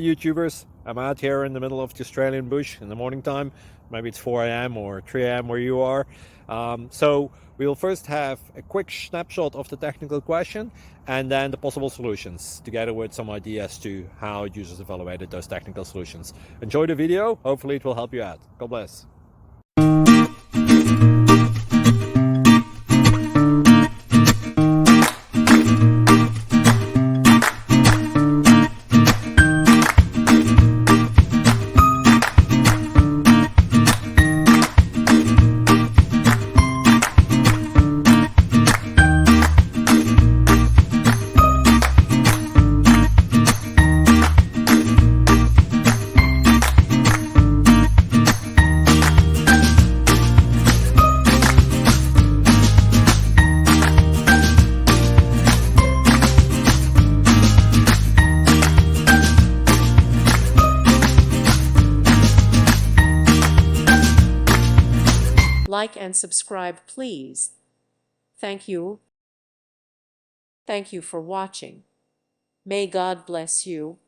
YouTubers. I'm out here in the middle of the Australian bush in the morning time. Maybe it's 4 a.m. or 3 a.m. where you are. So we'll first have a quick snapshot of the technical question and then the possible solutions, together with some ideas to how users evaluated those technical solutions. Enjoy the video. Hopefully it will help you out. God bless. Like and subscribe, please. Thank you. Thank you for watching. May God bless you.